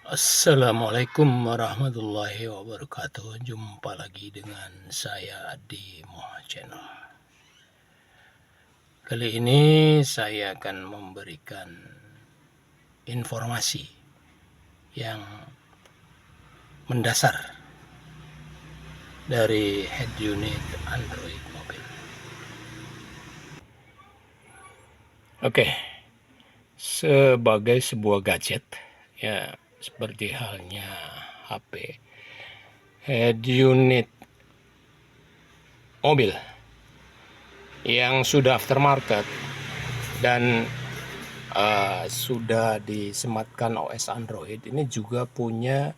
Assalamualaikum warahmatullahi wabarakatuh. Jumpa lagi dengan saya di Moha Channel. Kali ini saya akan memberikan informasi yang mendasar dari head unit Android mobil. Oke, sebagai sebuah gadget, ya seperti halnya HP, head unit mobil yang sudah aftermarket dan sudah disematkan OS Android, ini juga punya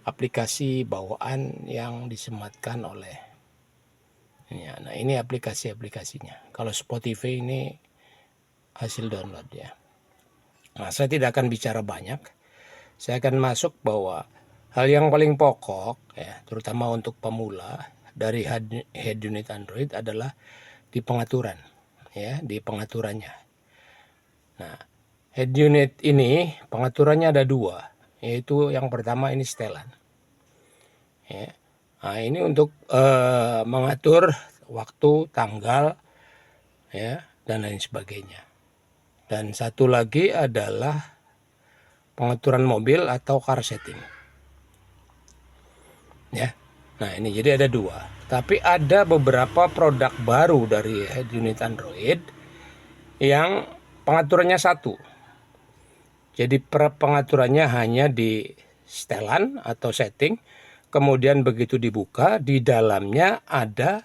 aplikasi bawaan yang disematkan oleh ya. Nah, ini aplikasinya. Kalau Spotify ini hasil download ya. Nah, saya tidak akan bicara banyak. Saya akan masuk bahwa hal yang paling pokok ya, terutama untuk pemula dari head unit Android adalah di pengaturan ya, di pengaturannya. Nah, head unit ini pengaturannya ada dua, yaitu yang pertama ini setelan. Ya. Nah, ini untuk mengatur waktu, tanggal, ya, dan lain sebagainya. Dan satu lagi adalah pengaturan mobil atau car setting. Ya. Nah, ini jadi ada dua. Tapi ada beberapa produk baru dari head unit Android yang pengaturannya satu. Jadi pengaturannya hanya di setelan atau setting. Kemudian begitu dibuka, di dalamnya ada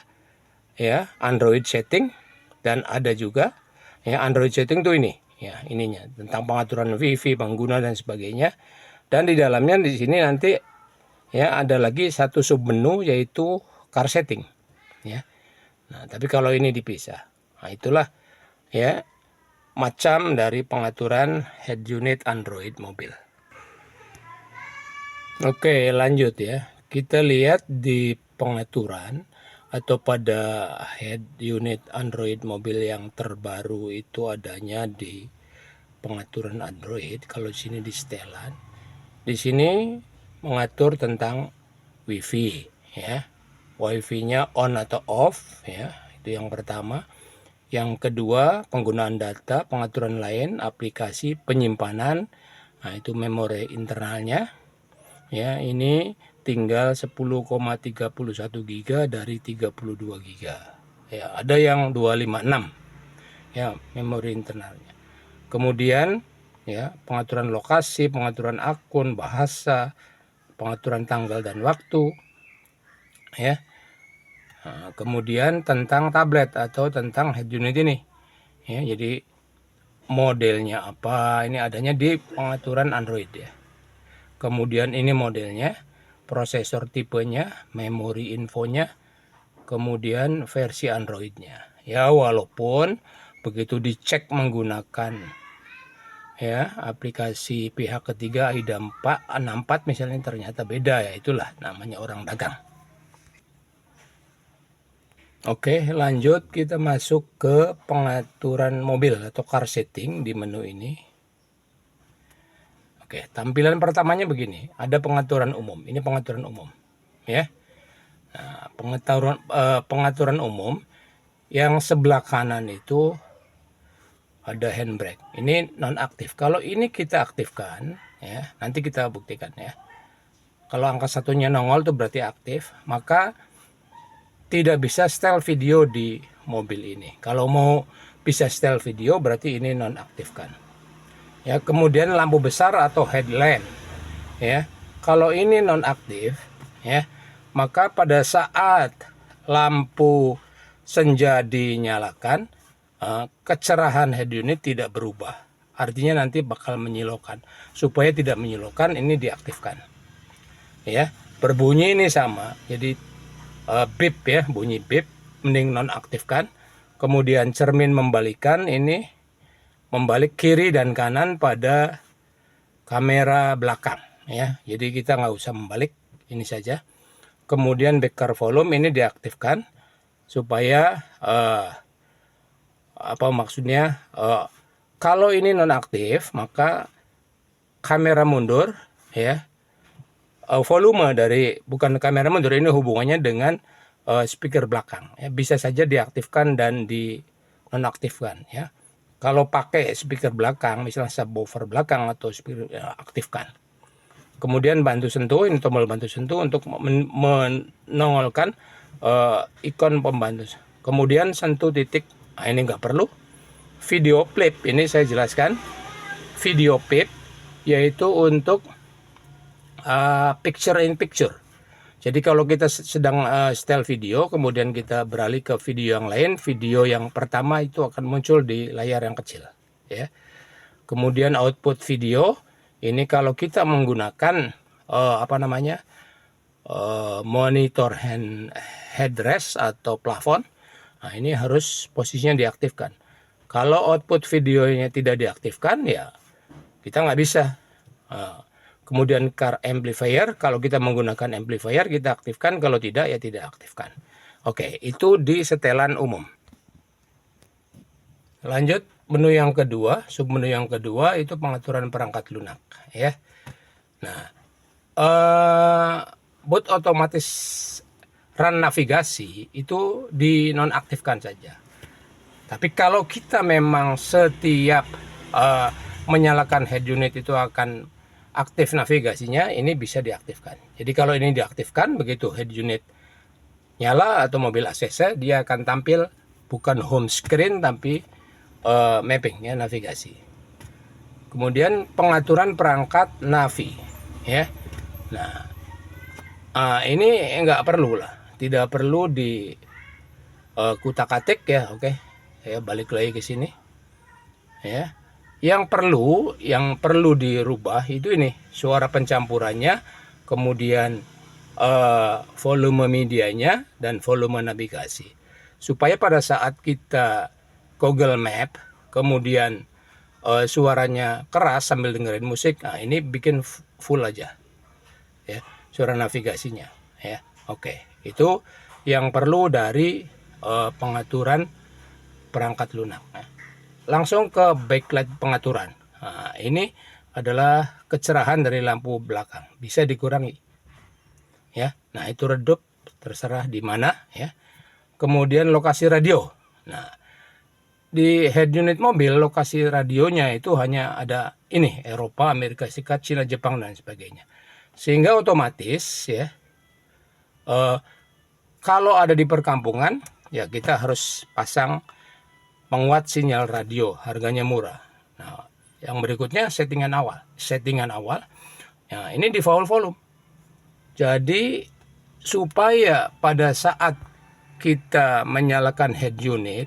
ya Android setting dan ada juga ya Android setting tuh ini ya ininya tentang pengaturan WiFi, pengguna dan sebagainya. Dan di dalamnya di sini nanti ya ada lagi satu submenu yaitu car setting ya. Nah, tapi kalau ini dipisah. Nah, itulah ya macam dari pengaturan head unit Android mobil. Oke, lanjut ya. Kita lihat di pengaturan atau pada head unit Android mobil yang terbaru itu adanya di pengaturan Android. Kalau di sini di setelan, di sini mengatur tentang WiFi ya. WiFi-nya on atau off ya. Itu yang pertama. Yang kedua, penggunaan data, pengaturan lain, aplikasi, penyimpanan. Nah, itu memori internalnya. Ya, ini tinggal 10,31 GB dari 32 GB. Ya, ada yang 256. Ya, memori internalnya. Kemudian ya, pengaturan lokasi, pengaturan akun, bahasa, pengaturan tanggal dan waktu. Ya. Nah, kemudian tentang tablet atau tentang head unit ini. Ya, jadi modelnya apa? Ini adanya di pengaturan Android ya. Kemudian ini modelnya, prosesor tipenya, memori infonya, kemudian versi Androidnya. Ya, walaupun begitu dicek menggunakan ya aplikasi pihak ketiga AIDA 64 misalnya ternyata beda ya, itulah namanya orang dagang. Oke, lanjut kita masuk ke pengaturan mobil atau car setting di menu ini. Oke, tampilan pertamanya begini, ada pengaturan umum. Ini pengaturan umum, ya. Nah, pengaturan umum yang sebelah kanan itu ada handbrake. Ini nonaktif. Kalau ini kita aktifkan, ya, nanti kita buktikan ya. Kalau angka satunya nongol itu berarti aktif, maka tidak bisa setel video di mobil ini. Kalau mau bisa setel video berarti ini nonaktifkan. Ya, kemudian lampu besar atau headlamp ya. Kalau ini nonaktif ya, maka pada saat lampu senja dinyalakan, kecerahan head unit tidak berubah. Artinya nanti bakal menyilaukan. Supaya tidak menyilaukan ini diaktifkan. Ya, berbunyi ini sama. Jadi beep ya, bunyi beep mending nonaktifkan. Kemudian cermin membalikan ini membalik kiri dan kanan pada kamera belakang ya. Jadi kita nggak usah membalik, ini saja. Kemudian back volume ini diaktifkan supaya apa maksudnya kalau ini nonaktif maka kamera mundur ya. Volume dari, bukan kamera mundur, ini hubungannya dengan speaker belakang ya. Bisa saja diaktifkan dan dinonaktifkan ya. Kalau pakai speaker belakang, misalnya subwoofer belakang atau speaker, ya, aktifkan. Kemudian bantu sentuh, ini tombol bantu sentuh untuk menongolkan ikon pembantu. Kemudian sentuh titik, nah ini nggak perlu. Video clip, ini saya jelaskan. Video clip yaitu untuk picture in picture. Jadi kalau kita sedang setel video, kemudian kita beralih ke video yang lain, video yang pertama itu akan muncul di layar yang kecil, ya. Kemudian output video, ini kalau kita menggunakan monitor headrest atau plafon, nah ini harus posisinya diaktifkan. Kalau output videonya tidak diaktifkan, ya kita nggak bisa. Kemudian car amplifier, kalau kita menggunakan amplifier kita aktifkan, kalau tidak ya tidak aktifkan. Oke, itu di setelan umum. Lanjut menu yang kedua, submenu yang kedua itu pengaturan perangkat lunak ya. Nah, boot otomatis run navigasi itu dinonaktifkan saja. Tapi kalau kita memang setiap menyalakan head unit itu akan aktif navigasinya, ini bisa diaktifkan. Jadi kalau ini diaktifkan, begitu head unit nyala atau mobil ACC, dia akan tampil bukan home screen tapi mapping ya, navigasi. Kemudian pengaturan perangkat navi ya. Nah, ini enggak perlu lah, tidak perlu di kutak-atik ya. Oke, saya balik lagi ke sini ya. Yang perlu dirubah itu ini suara pencampurannya, kemudian volume medianya dan volume navigasi, supaya pada saat kita Google Map kemudian suaranya keras sambil dengerin musik, nah ini bikin full aja ya suara navigasinya ya. Oke, itu yang perlu dari pengaturan perangkat lunak. Langsung ke backlight pengaturan. Nah, ini adalah kecerahan dari lampu belakang, bisa dikurangi ya. Nah, itu redup, terserah di mana ya. Kemudian lokasi radio. Nah, di head unit mobil lokasi radionya itu hanya ada ini, Eropa, Amerika Serikat, Cina, Jepang dan sebagainya. Sehingga otomatis ya kalau ada di perkampungan ya kita harus pasang penguat sinyal radio, harganya murah. Nah, yang berikutnya settingan awal. Nah, ini default volume. Jadi supaya pada saat kita menyalakan head unit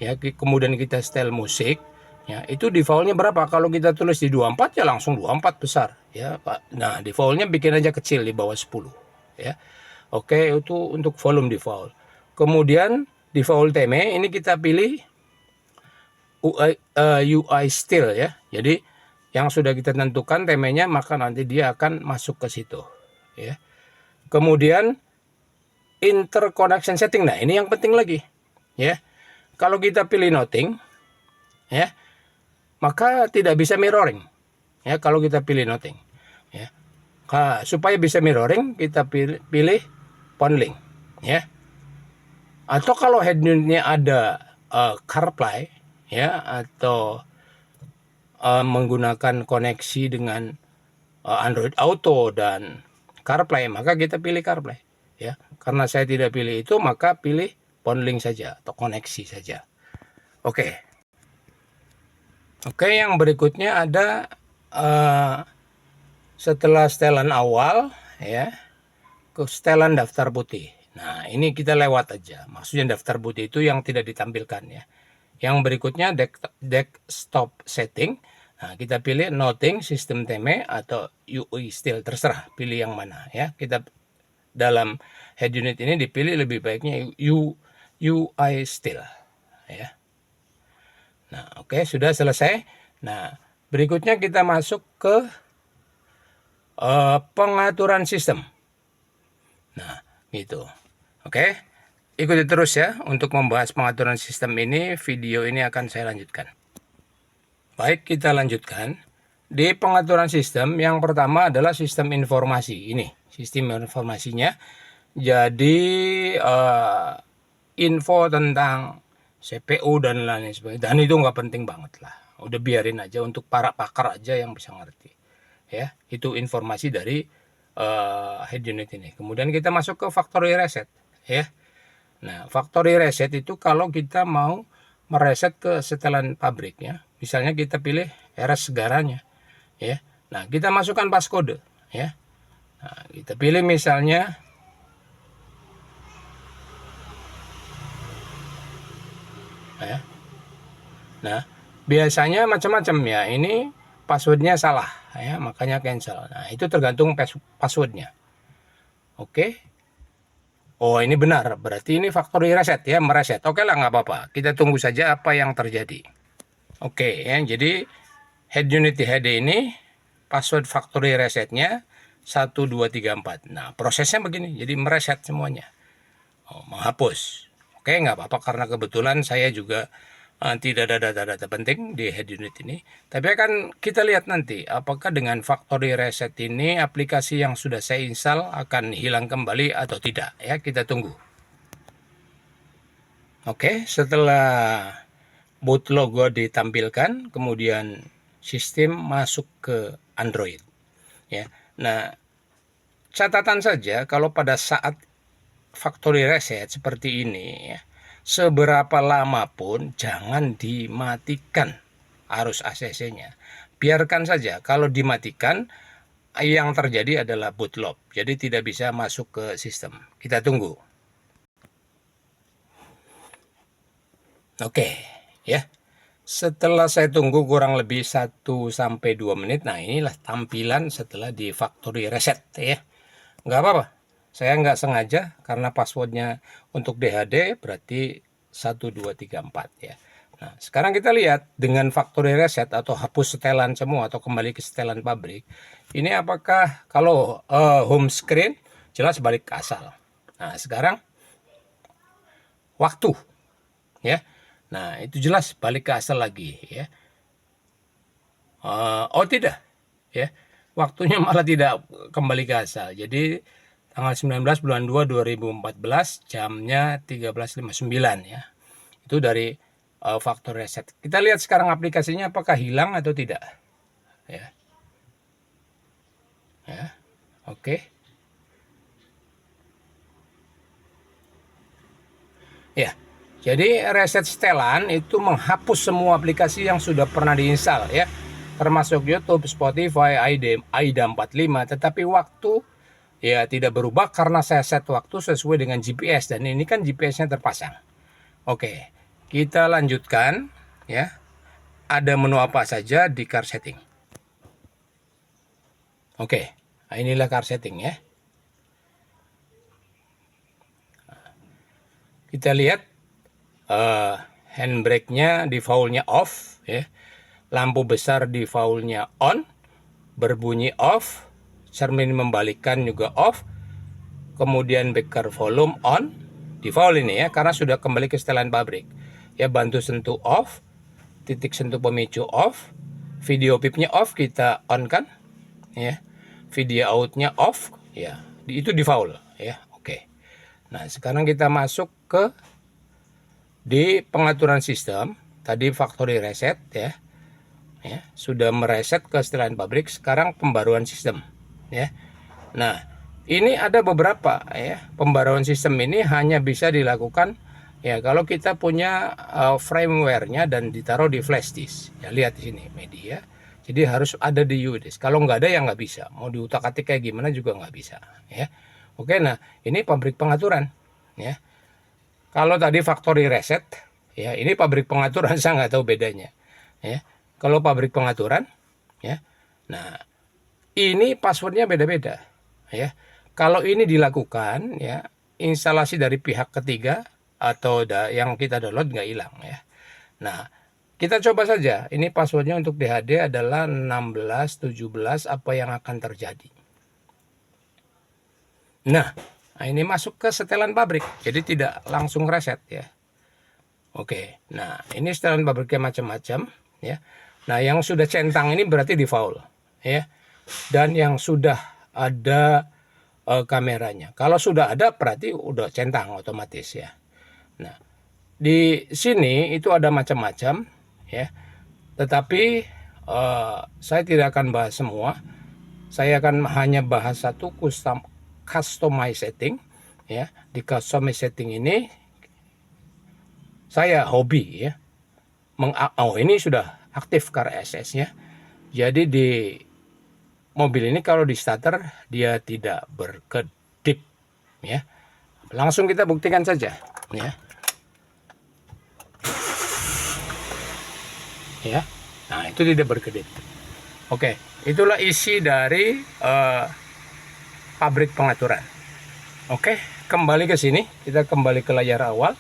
ya, kemudian kita setel musik ya, itu defaultnya berapa? Kalau kita tulis di 24 ya langsung 24 besar ya, Pak. Nah, defaultnya bikin aja kecil di bawah 10 ya. Oke, itu untuk volume default. Kemudian default theme ini kita pilih UI still ya. Jadi yang sudah kita tentukan temanya, maka nanti dia akan masuk ke situ ya. Kemudian interconnection setting. Nah, ini yang penting lagi ya. Kalau kita pilih nothing ya, maka tidak bisa mirroring ya kalau kita pilih nothing ya. Supaya bisa mirroring kita pilih PhoneLink ya. Atau kalau head unitnya ada CarPlay ya, atau menggunakan koneksi dengan Android Auto dan CarPlay, maka kita pilih CarPlay ya. Karena saya tidak pilih itu, maka pilih PhoneLink saja atau koneksi saja. Oke, yang berikutnya ada setelah setelan awal ya, ke setelan daftar putih. Nah, ini kita lewat aja. Maksudnya daftar putih itu yang tidak ditampilkan ya. Yang berikutnya desktop setting. Nah, kita pilih nothing, system theme atau UI still, terserah pilih yang mana ya. Kita dalam head unit ini dipilih lebih baiknya UI still ya. Nah, oke, sudah selesai. Nah, berikutnya kita masuk ke pengaturan sistem. Nah, gitu. Oke, ikuti terus ya untuk membahas pengaturan sistem ini. Video ini akan saya lanjutkan. Baik, kita lanjutkan. di pengaturan sistem yang pertama adalah sistem informasi. Ini sistem informasinya. Jadi info tentang CPU dan lain sebagainya. Dan itu nggak penting banget lah. Udah biarin aja untuk para pakar aja yang bisa ngerti. Ya, itu informasi dari head unit ini. Kemudian kita masuk ke factory reset. Ya, nah factory reset itu kalau kita mau mereset ke setelan pabriknya. Misalnya kita pilih RS segaranya. Ya, nah kita masukkan passcode. Ya, nah, kita pilih misalnya ya. Nah, biasanya macam-macam ya. Ini passwordnya salah ya, makanya cancel. Nah, itu tergantung passwordnya. Oke. Oh, ini benar. Berarti ini factory reset ya, mereset. Oke lah, nggak apa-apa. Kita tunggu saja apa yang terjadi. Oke ya, jadi head unit DHD ini password factory resetnya 1234. Nah, prosesnya begini. Jadi mereset semuanya. Oh, menghapus. Oke, nggak apa-apa karena kebetulan saya juga tidak ada data-data penting di head unit ini. Tapi akan kita lihat nanti apakah dengan factory reset ini aplikasi yang sudah saya install akan hilang kembali atau tidak ya, kita tunggu. Oke, setelah boot logo ditampilkan, kemudian sistem masuk ke Android ya. Nah, catatan saja kalau pada saat factory reset seperti ini ya, seberapa lama pun jangan dimatikan arus ACC-nya. Biarkan saja, kalau dimatikan yang terjadi adalah bootloop. Jadi tidak bisa masuk ke sistem. Kita tunggu. Oke, ya. Setelah saya tunggu kurang lebih 1-2 menit, nah inilah tampilan setelah di factory reset ya. Nggak apa-apa. Saya nggak sengaja karena passwordnya untuk DHD berarti 1234 ya. Nah, sekarang kita lihat dengan factory reset atau hapus setelan semua atau kembali ke setelan pabrik. Ini apakah kalau home screen jelas balik ke asal. Nah, sekarang waktu ya. Nah, itu jelas balik ke asal lagi ya. Oh tidak ya. Waktunya malah tidak kembali ke asal. Jadi tanggal 19 bulan 2 2014 jamnya 13.59 ya. Itu dari factory reset. Kita lihat sekarang aplikasinya apakah hilang atau tidak. Ya. Ya. Oke. Ya. Jadi reset setelan itu menghapus semua aplikasi yang sudah pernah diinstal ya. Termasuk YouTube, Spotify, AIDA 45, tetapi waktu ya tidak berubah karena saya set waktu sesuai dengan GPS dan ini kan GPS-nya terpasang. Oke, kita lanjutkan ya. Ada menu apa saja di car setting. Oke, inilah car setting ya. Kita lihat handbrake-nya default-nya off ya. Lampu besar default-nya on, berbunyi off, cermin membalikkan juga off. Kemudian breaker volume on, default ini ya karena sudah kembali ke setelan pabrik. Ya, bantu sentuh off, titik sentuh pemicu off, video pipnya off kita on kan ya, video outnya off ya, itu default ya. Oke, nah sekarang kita masuk ke di pengaturan sistem. Tadi factory reset ya, sudah mereset ke setelan pabrik. Sekarang pembaruan sistem ya. Nah, ini ada beberapa ya, pembaruan sistem ini hanya bisa dilakukan ya kalau kita punya firmware-nya dan ditaruh di flash disk. Ya, lihat di sini media. Jadi harus ada di UDISK. Kalau nggak ada ya nggak bisa. Mau diutak-atik kayak gimana juga nggak bisa ya. Oke, nah ini pabrik pengaturan ya. Kalau tadi factory reset ya, ini pabrik pengaturan saya nggak tahu bedanya ya. Kalau pabrik pengaturan ya. Nah, ini passwordnya beda-beda ya. Kalau ini dilakukan ya, instalasi dari pihak ketiga atau yang kita download nggak hilang ya. Nah, kita coba saja. Ini passwordnya untuk DHD adalah 1617. Apa yang akan terjadi? Nah, ini masuk ke setelan pabrik. Jadi tidak langsung reset ya. Oke. Nah, ini setelan pabriknya macam-macam ya. Nah, yang sudah centang ini berarti default, ya. Dan yang sudah ada kameranya. Kalau sudah ada berarti udah centang otomatis ya. Nah, di sini itu ada macam-macam ya. Tetapi saya tidak akan bahas semua. Saya akan hanya bahas satu, customize setting ya. Di customize setting ini saya hobi ya. Ini sudah aktif car access-nya. Jadi di mobil ini kalau di starter dia tidak berkedip ya. Langsung kita buktikan saja ya. Ya. Nah, itu tidak berkedip. Oke, itulah isi dari pabrik pengaturan. Oke, kembali ke sini, kita kembali ke layar awal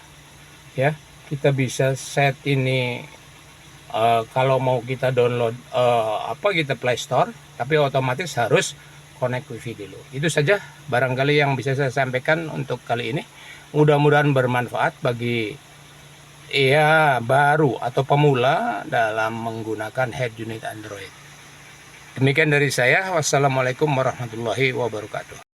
ya. Kita bisa set ini kalau mau kita download kita Play Store, tapi otomatis harus connect wifi dulu. Itu saja barangkali yang bisa saya sampaikan untuk kali ini. Mudah-mudahan bermanfaat bagi baru atau pemula dalam menggunakan head unit Android. Demikian dari saya. Wassalamualaikum warahmatullahi wabarakatuh.